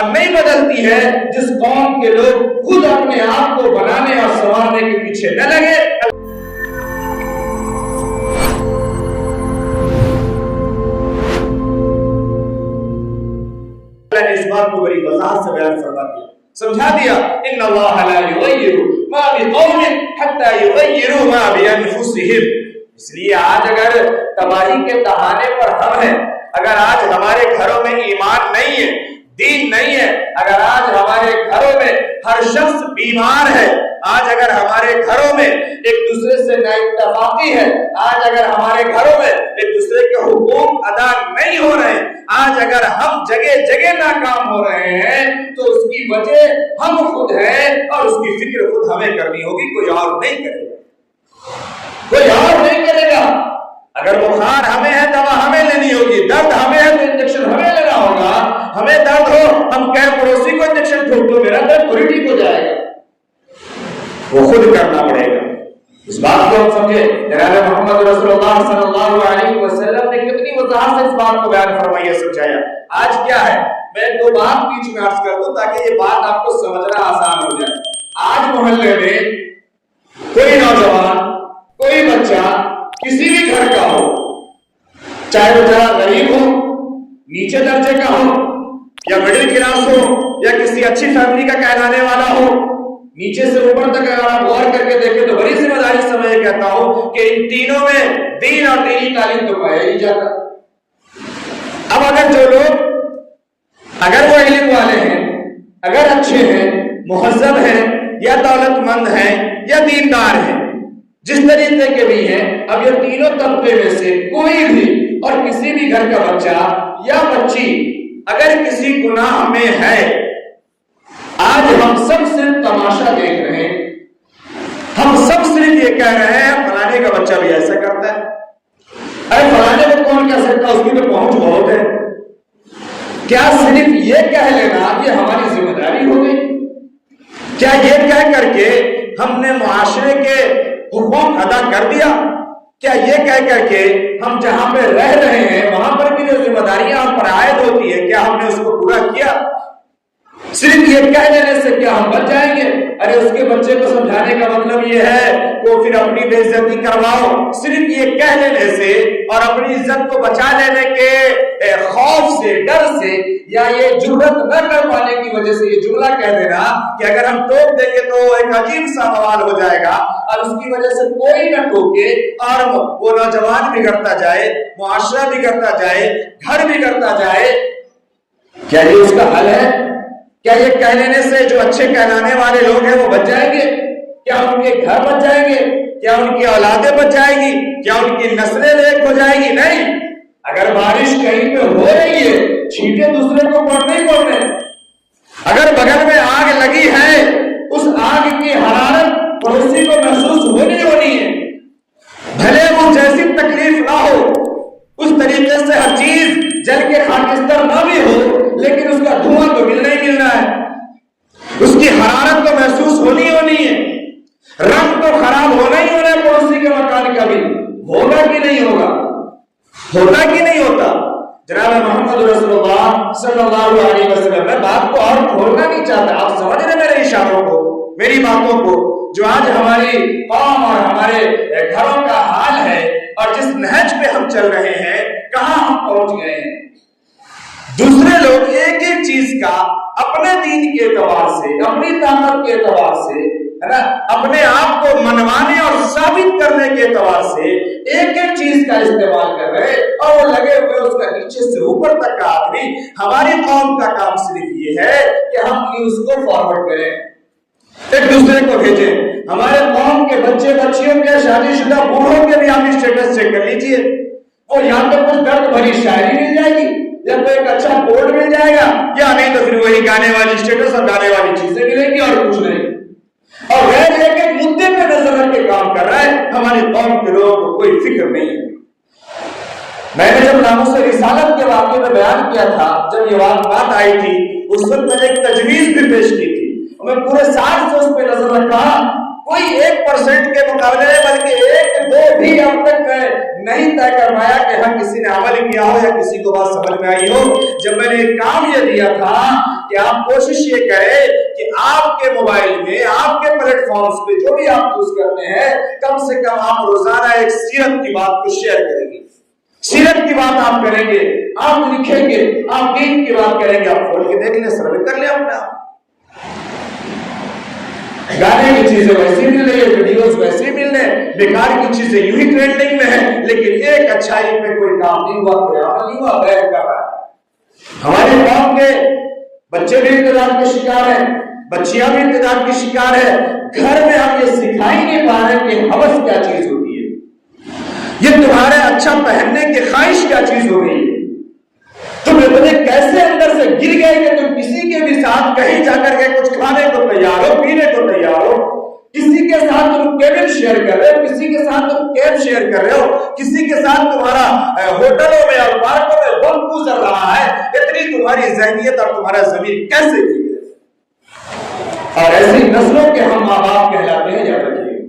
اور نہیں بدلتی ہے جس قوم کے لوگ خود اپنے آپ کو بنانے اور سنوارنے کے پیچھے نہ لگے۔ اللہ نے اس بات کو بڑی وضاحت سے بیان فرما دیا، سمجھا دیا، ان اللہ لا یغیر ما بقوم حتی یغیروا ما بانفسہم۔ اس لیے آج اگر تباہی کے دہانے پر ہم ہیں، اگر آج ہمارے گھروں میں ایمان نہیں ہے، دین نہیں ہے، اگر آج ہمارے گھروں میں ہر شخص بیمار ہے، آج اگر ہمارے گھروں میں ایک دوسرے سے نا اتفاقی ہے، آج اگر ہمارے گھروں میں ایک دوسرے کے حقوق ادا نہیں ہو رہے، آج اگر ہم جگہ جگہ ناکام ہو رہے ہیں تو اس کی وجہ ہم خود ہیں اور اس کی فکر خود ہمیں کرنی ہوگی، کوئی اور نہیں کرے گا، کوئی اور نہیں کرے گا۔ اگر بخار ہمیں ہے دوا ہمیں لینی ہوگی، درد ہمیں ہے تو انجیکشن ہمیں لینا ہوگا، ہمیں درد ہو ہم کہہ پڑوسی کو انجیکشن ٹھوک دو میرا درد تھوڑی ٹھیک ہو جائے گا، وہ خود کرنا پڑے گا۔ اس بات کو ہم سمجھے، جناب محمد رسول اللہ صلی اللہ علیہ وسلم نے کتنی وضاحت سے اس بات کو بیان فرمایا، سمجھایا۔ آج کیا ہے، میں دو بات بیچ میں عرض کر دوں تاکہ یہ بات آپ کو سمجھنا آسان ہو جائے۔ آج محلے میں کوئی نوجوان، کوئی بچہ کسی بھی گھر کا ہو، چاہے وہ ذرا غریب ہو، نیچے درجے کا ہو یا مڈل کلاس ہو یا کسی اچھی فیملی کا کہلانے والا ہو، نیچے سے اوپر تک اگر آپ غور کر کے دیکھیں تو بڑی ذمہ داری سے میں یہ کہتا ہوں کہ ان تینوں میں دین اور دینی تعلیم تو پایا ہی جاتا۔ اب اگر جو لوگ اگر وہ علم والے ہیں، اگر اچھے ہیں، مہذب ہیں یا دولت مند ہیں یا دیندار ہیں، جس طریقے کے بھی ہیں، اب یہ تینوں طبقے میں سے کوئی بھی اور کسی بھی گھر کا بچہ یا بچی اگر کسی گناہ میں ہے، آج ہم سب صرف تماشا دیکھ رہے ہیں، ہم سب صرف یہ کہہ رہے ہیں فلانے کا بچہ بھی ایسا کرتا ہے، ارے فلانے کو کون کہہ سکتا، اس کی تو پہنچ بہت ہے۔ کیا صرف یہ کہہ لینا یہ ہماری ذمہ داری ہو گئی؟ کیا یہ کہہ کر کے ہم نے معاشرے کے حقوق ادا کر دیا؟ کیا یہ کہہ کر کے ہم جہاں پہ رہ رہے ہیں وہاں پر کی جو ذمہ داریاں ہم پر عائد ہوتی ہے کیا ہم نے اس کو پورا کیا؟ صرف یہ کہہ دینے سے کیا ہم بچ جائیں گے؟ ارے اس کے بچے کو سمجھانے کا مطلب یہ ہے کہ پھر اپنی بے عزتی کرواؤ، صرف یہ کہہ دینے سے اور اپنی عزت کو بچا لینے کے خوف سے، ڈر سے یا یہ جرأت نہ کر پانے کی وجہ سے یہ جملہ کہہ دینا کہ اگر ہم ٹوک دیں گے تو ایک عجیب سا موال ہو جائے گا اور اس کی وجہ سے کوئی نہ ٹوکے اور وہ نوجوان بگڑتا جائے، معاشرہ بگڑتا جائے، گھر بگڑتا جائے، کیا یہ اس کا حل ہے؟ کیا یہ کہہ لینے سے جو اچھے کہلانے والے لوگ ہیں وہ بچ جائیں گے؟ کیا ان کے گھر بچ جائیں گے؟ کیا ان کی اولادیں بچ جائیں گی؟ کیا ان کی نسلیں نیک ہو جائیں گی؟ نہیں۔ اگر بارش کہیں پہ ہو رہی ہے، چھینٹے دوسرے کو پڑنے ہی پڑنے، اگر بغل میں آگ لگی ہے، اس آگ کی حرارت پڑوسی کو محسوس ہونی ہے، بھلے وہ جیسی تکلیف نہ ہو، اس طریقے سے ہر چیز جل کے خاکستر نہ بھی ہو، لیکن اس کا دھواں تو ملنا ہی ملنا ہے، اس کی حرارت تو محسوس ہونی ہے، رنگ تو خراب ہونا ہی ہونا ہے پڑوسی کے مکان کا بھی، ہوگا کہ نہیں ہوگا؟ ہوتا کہ نہیں ہوتا؟ جناب محمد رسول اللہ صلی اللہ علیہ وسلم، میں بات کو اور کھولنا نہیں چاہتا، آپ سمجھ رہے میرے اشاروں کو، میری باتوں کو، جو آج ہماری قوم اور ہمارے گھروں کا حال ہے اور جس نہج پہ ہم چل رہے ہیں، کہاں ہم پہنچ گئے ہیں۔ دوسرے لوگ ایک ایک چیز کا اپنے دین کے اعتبار سے، اپنی طاقت کے اعتبار سے، ہے نا، اپنے آپ کو منوانے اور ثابت کرنے کے اعتبار سے ایک ایک چیز کا استعمال کر رہے اور وہ لگے ہوئے اس کا نیچے سے اوپر تک کا آدمی۔ ہماری قوم کا کام صرف یہ ہے کہ ہم نیوز کو فارورڈ کریں، ایک دوسرے کو بھیجیں۔ ہمارے قوم کے بچے بچیوں کے، شادی شدہ بوڑھوں کے بھی آپ اسٹیٹس چیک کر لیجئے، وہ یہاں پہ کچھ درد بھری شاعری مل جائے گی یا تو ایک اچھا بورڈ مل جائے گا، یا نہیں تو پھر وہی گانے والی اسٹیٹس اور گانے والی چیزیں ملیں گی اور کچھ نہیں۔ اور غیر ایک ایک مدے پہ نظر رکھ کے کام کر رہا ہے، ہماری قوم کے لوگوں کو کوئی فکر نہیں ہے۔ میں نے جب ناموس رسالت کے واقعے میں بیان کیا تھا، جب یہ بات آئی تھی، اس وقت میں نے ایک تجویز بھی پیش کی تھی، میں پورے سال سے اس پہ نظر رکھا، کوئی 1% کے مقابلے بلکہ 1-2 بھی اب تک نہیں طے کر پایا کہ ہاں کسی نے عمل کیا ہو یا کسی کو بات سمجھ میں آئی ہو۔ جب میں نے ایک کام یہ دیا تھا کہ آپ کوشش یہ کریں کہ آپ کے موبائل میں آپ کے پلیٹ فارمز پہ جو بھی آپ یوز کرتے ہیں کم سے کم آپ روزانہ ایک سیرت کی بات کو شیئر کریں گے، سیرت کی بات آپ کریں گے، آپ لکھیں گے، آپ دین کی بات کریں گے، آپ کھول کے دیکھ لیں، سروے کر لیں اپنا۔ گانے کی چیزیں ویسے مل رہی ہے، ویڈیوز ویسے مل رہے ہیں، بیکار کی چیزیں یوں ہی ٹرینڈنگ میں ہیں، لیکن ایک اچھائی پہ کوئی کام نہیں ہوا، کوئی عمل نہیں ہوا، غیر کر رہا ہے۔ ہمارے قوم کے بچے بھی ارتداد کے شکار ہیں، بچیاں بھی ارتداد کی شکار ہے۔ گھر میں ہم یہ سکھائی نہیں پا رہے کہ ہوس کیا چیز ہوتی ہے، یہ تمہارے اچھا پہننے کی خواہش کیا چیز ہو گئی ہے، تم اتنے کیسے اندر سے گر گئے کہ تم کسی کے بھی ساتھ کہیں جا کر کے کچھ کھانے کو تیار ہو، پینے کو تیار ہو، کسی کے ساتھ تم کیبن شیئر کر رہے ہو، کسی کے ساتھ تم کیب شیئر کر رہے ہو، کسی کے ساتھ تمہارا ہوٹلوں میں اور پارکوں میں وقت گزر رہا ہے، اتنی تمہاری ذہنیت اور تمہارا ضمیر کیسے گر گئے؟ اور ایسی نسلوں کے ہم ماں باپ کہلاتے ہیں، یاد رکھیے۔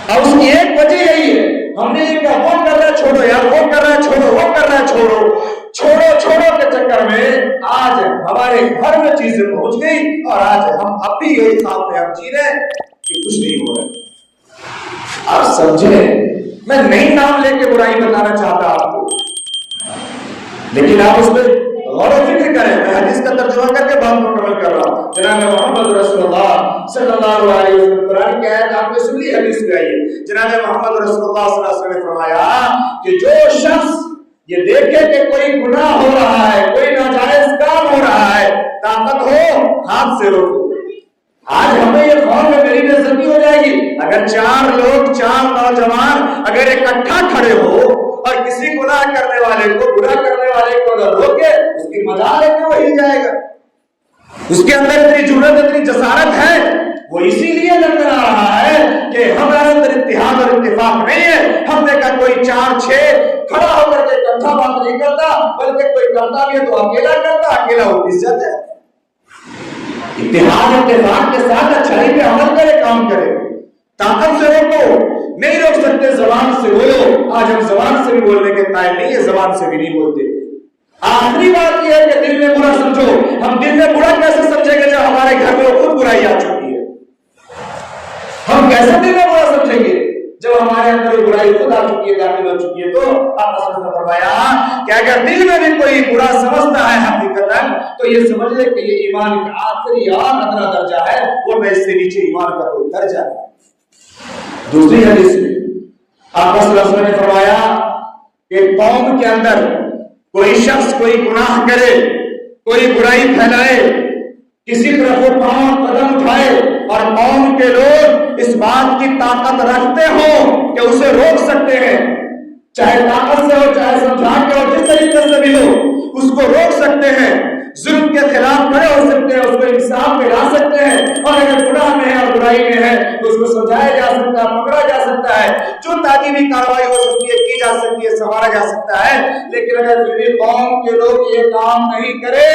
اور اس کی ایک وجہ یہی ہے، ہم نے یہ کہا وہ کر رہا ہے چھوڑو یار، وہ کر رہا ہے چھوڑو، وہ کر رہا ہے چھوڑو، چھوڑو چھوڑو کے چکر میں آج ہمارے گھر میں چیزیں پہنچ گئی اور آج ہم اب بھی یہی خواب میں ہم جی رہے ہیں کہ کچھ نہیں ہو رہا۔ آپ سمجھیں، میں نئی نام لے کے برائی بتانا چاہتا آپ کو، لیکن آپ اس پہ غور و فکر کریں۔ میں حدیث کا ترجمہ کر کے بات مکمل کر رہا ہوں۔ جناب محمد رسول اللہ صلی اللہ علیہ وسلم، قرآن کی آیت آپ نے سن لی، حدیث پہ آئیے۔ جناب محمد رسول اللہ صلی اللہ علیہ وسلم نے فرمایا کہ جو شخص یہ دیکھے کہ کوئی گناہ ہو رہا ہے، کوئی ناجائز کام ہو رہا ہے، طاقت ہو ہاتھ سے روکو۔ آج ہمیں یہ خوف ہے میری بےعزتی ہو جائے گی، اگر چار لوگ، چار نوجوان اگر اکٹھا کھڑے ہو اور کسی گناہ کرنے والے کو، برا کرنے والے کو اگر روکے، اس کی مجال ہے کہ وہی جائے گا۔ اس کے اندر اتنی جرأت، اتنی جسارت ہے، وہ اسی لیے نظر آ رہا ہے کہ ہمارے اندر اتحاد اور اتفاق نہیں ہے۔ ہم نے کہا کوئی چار چھ کھڑا ہو کر کے اکٹھا بات نہیں کرتا، بلکہ کوئی کرتا بھی ہے تو اکیلا کرتا، اکیلا وہ عزت ہے۔ اتحاد اتفاق کے ساتھ اچھائی پہ عمل کرے، کام کرے، طاقت سے روکو، نہیں روک سکتے زبان سے بولو۔ آج ہم زبان سے بھی بولنے کے قائل نہیں ہے، زبان سے بھی نہیں بولتے۔ آخری بات یہ ہے کہ دل میں برا سمجھو۔ ہم دل میں برا کیسے سمجھیں گے جب ہمارے گھر میں خود برائی آ چکی ہے؟ ہم کیسے دل میں برا سمجھیں گے جب ہمارے اندر برائی خود آ چکی ہے، داخل ہو چکی ہے؟ تو آپ نے فرمایا کہ اگر دل میں بھی کوئی برا سمجھتا ہے حقیقتاً، تو یہ سمجھ لے کہ یہ ایمان کا آخری اور ادنا درجہ ہے، وہ میں اس سے نیچے ایمان کا کوئی درجہ ہے۔ دوسری حدیث میں آپ صلی اللہ علیہ وسلم نے فرمایا کہ قوم کے اندر کوئی شخص کوئی گناہ کرے، کوئی برائی پھیلائے، کسی طرف وہ پاؤں قدم اٹھائے اور قوم کے لوگ اس بات کی طاقت رکھتے ہوں کہ اسے روک سکتے ہیں، چاہے طاقت سے ہو، چاہے سمجھا کے ہو، جس طریقے سے بھی ہو، اس کو روک سکتے ہیں، ظلم کے خلاف کھڑے ہو سکتے ہیں، اس کو انصاف میں لا سکتے ہیں، اور اگر گناہ میں ہے اور برائی میں ہے تو اس کو سمجھایا جا سکتا ہے، پکڑا جا سکتا ہے، جو تعلیمی کارروائی ہو سکتی ہے کی جا سکتی ہے، سنوارا جا سکتا ہے۔ لیکن اگر پھر بھی قوم کے لوگ یہ کام نہیں کرے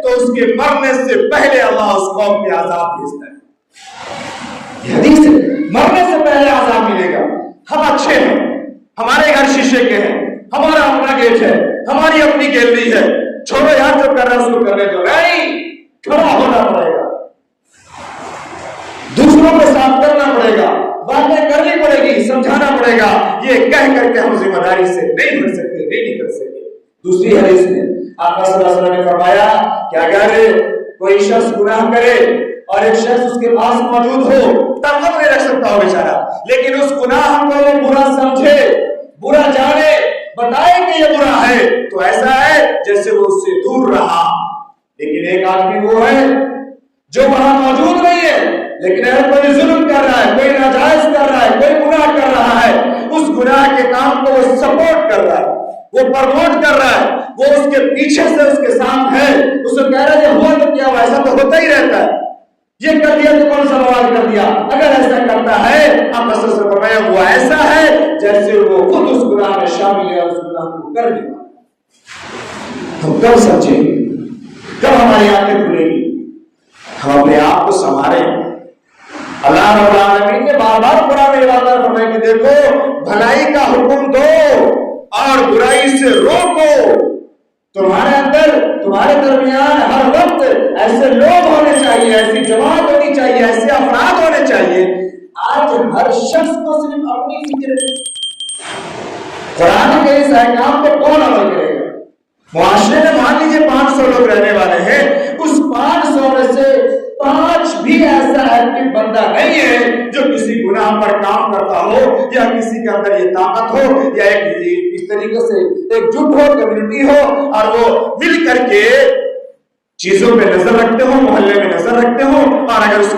تو اس کے مرنے سے پہلے اللہ اس قوم پہ عذاب بھیجتا ہے۔ یہ حدیث ہے، مرنے سے پہلے عذاب ملے گا۔ ہم اچھے ہیں، ہمارے گھر شیشے کے ہیں، ہمارا اپنا گیٹ ہے، ہماری اپنی گیلری ہے، چھوڑو یار جو کر رہا ہے اس کو کرنے دو، نہیں، کھڑا ہونا پڑے گا، دوسروں کو صاف کرنا پڑے گا، باتیں کرنی پڑے گی، سمجھانا پڑے گا، یہ کہہ کر کے ہم ذمہ داری سے نہیں بڑھ سکتے، نہیں نکل سکتے۔ دوسری حدیث میں آقا صلی اللہ علیہ وسلم نے فرمایا کہ اگر کوئی شخص گناہ کرے اور ایک شخص اس کے پاس موجود ہو، طاقت نہیں رکھ سکتا ہو بیچارہ، لیکن اس گناہ کو وہ برا سمجھے، برا جانے، بتائے کہ یہ برا ہے، تو ایسا ہے جیسے وہ اس سے دور رہا۔ لیکن ایک آدمی وہ ہے جو وہاں موجود نہیں ہے، لیکن اگر کوئی ظلم کر رہا ہے، کوئی ناجائز کر رہا ہے، کوئی گناہ کر رہا ہے، اس گناہ کے کام کو وہ سپورٹ کر رہا ہے، وہ پروموٹ کر رہا ہے، وہ اس کے پیچھے سے اس کے ساتھ ہے، اس کو کہہ رہا ہے یہ ہوا تو کیا ہوا، ایسا تو ہوتا ہی رہتا ہے، یہ کر دیا تو کون سا مواد کر دیا۔ اگر ایسا کرتا ہے آپ رسول سے فرمایا وہ ایسا ہے جیسے وہ خود اس گناہ میں شامل ہے اور اس گناہ کو کر دیا۔ ہم کب سمجھیں گے، کب ہماری آنکھیں کھلے گی؟ ہم اپنے آپ کو سنواریں۔ اللہ رب العالمین نے بار بار قرآن میں وعدہ فرمایا کہ دیکھو بھلائی کا حکم دو اور برائی سے روکو، تمہارے اندر تمہارے درمیان ہر وقت ایسے لوگ ہونے چاہیے، ایسی جماعت ہونی چاہیے، ایسے افراد ہونے چاہیے۔ آج ہر شخص کو صرف اپنی فکر ہے، قرآن کے اس احکام پہ کون عمل کرے گا؟ معاشرے میں مان لیجیے 500 لوگ رہنے والے ہیں، اس 500 میں سے 5 بھی ایسا ایکٹیو بندہ نہیں ہے جو کسی گناہ پر کام کرتا ہو، یا کسی کے اندر یہ طاقت ہو، یا ایک اس طریقے سے ایک جٹ ہو، کمیونٹی ہو، اور وہ مل کر کے چیزوں پہ نظر رکھتے ہو، محلے میں نظر رکھتے ہو، اور اگر اس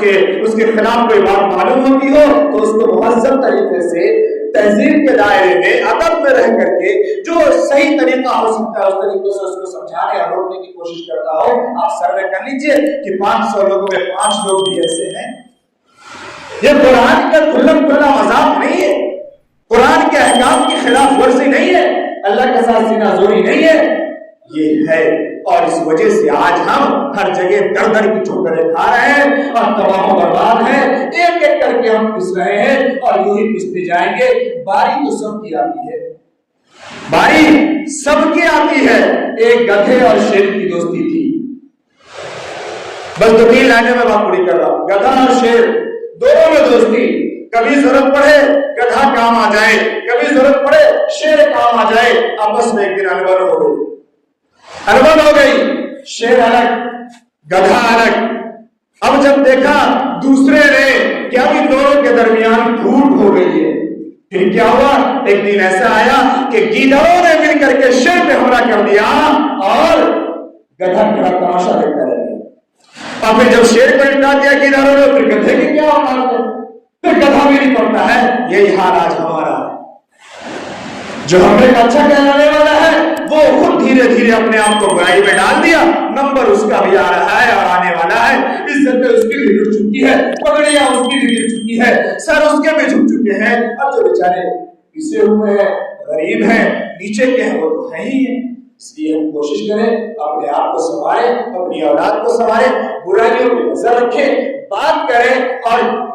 کے خلاف کوئی بات معلوم ہوتی ہو تو اس کو مہذب طریقے سے تہذیب کے دائرے میں ادب میں رہ کر کے جو صحیح طریقہ ہو سکتا ہے اس طریقے سے اس کو سمجھانے اور روکنے کی کوشش کرتا ہو۔ آپ سروے کر لیجئے کہ 500 لوگوں میں 5 لوگ بھی ایسے ہیں۔ یہ قرآن کا کھلم کھلا مذاق نہیں ہے، قرآن کے احکام کی خلاف ورزی نہیں ہے، اللہ کے ساتھ سینہ زوری نہیں ہے، یہ ہے۔ اور اس وجہ سے آج ہم ہر جگہ در در کی ٹھوکریں کھا رہے ہیں اور تباہ و برباد ہیں، ایک ایک کر کے ہم پس رہے ہیں اور یوں ہی پستے جائیں گے۔ باری تو سب کی آتی ہے، باری سب کی آتی ہے۔ ایک گدھے اور شیر کی دوستی تھی، بس 2-3 لائنیں میں بات پوری کر رہا ہوں۔ گدھا اور شیر دونوں میں دوستی، کبھی ضرورت پڑے گدھا کام آ جائے، کبھی ضرورت پڑے شیر کام آ جائے۔ آپس میں ایک دن انبن ہو گئی، انبن ہو گئی، شیر الگ گدھا الگ۔ اب جب دیکھا دوسرے نے کہ اب ان دونوں کے درمیان پھوٹ ہو گئی ہے، پھر کیا ہوا؟ ایک دن ایسا آیا کہ گیدڑوں نے مل کر کے شیر پہ حملہ کر دیا اور گدھا کھڑا تماشا دیکھتا رہ گیا۔ اور پھر جب شیر کو نپٹا دیا گیدڑوں نے، پھر گدھے کی کیا اوقات ہے؟ پھر گدھا بھی نہیں پڑتا ہے۔ یہی حال آج ہمارا ہے۔ جو ہمیں اچھا کہلانے والا ہے وہ خود دھیرے دھیرے اپنے آپ کو برائی میں ڈال دیا، نمبر اس کا بھی آ رہا ہے اور آنے والا ہے، عزتیں اس کی بھی جھک چکی ہے، پگڑیاں اس کی بھی گر چکی ہے، سر اس کے بھی جھک چکے ہیں، اور جو بیچارے پسے ہوئے ہیں، غریب ہیں، نیچے کے ہیں، وہ تو ہے ہی ہیں۔ اس لیے ہم کوشش کریں اپنے آپ کو سنواریں، اپنی اولاد کو سنواریں، برائیوں پہ نظر رکھیں، بات کریں اور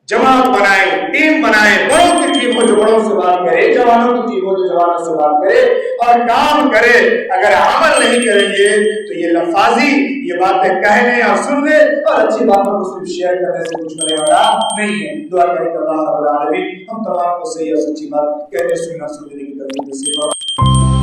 جماعت بنائیں، ٹیم بنائیں، بڑوں کی ٹیم ہو جو بڑوں سے بات کرے، جوانوں کی ٹیم ہو جو جوانوں سے بات کرے اور کام کرے۔ اگر عمل نہیں کریں گے تو یہ لفاظی، یہ باتیں کہنے اور سننے اور اچھی باتوں کو صرف شیئر کرنے سے کچھ ہونے والا نہیں ہے۔ دعا کریں کہ اللہ رب العالمین ہم تمام کو صحیح اور سچی بات کہنے سننا سننے کی توفیق نصیب فرمائے۔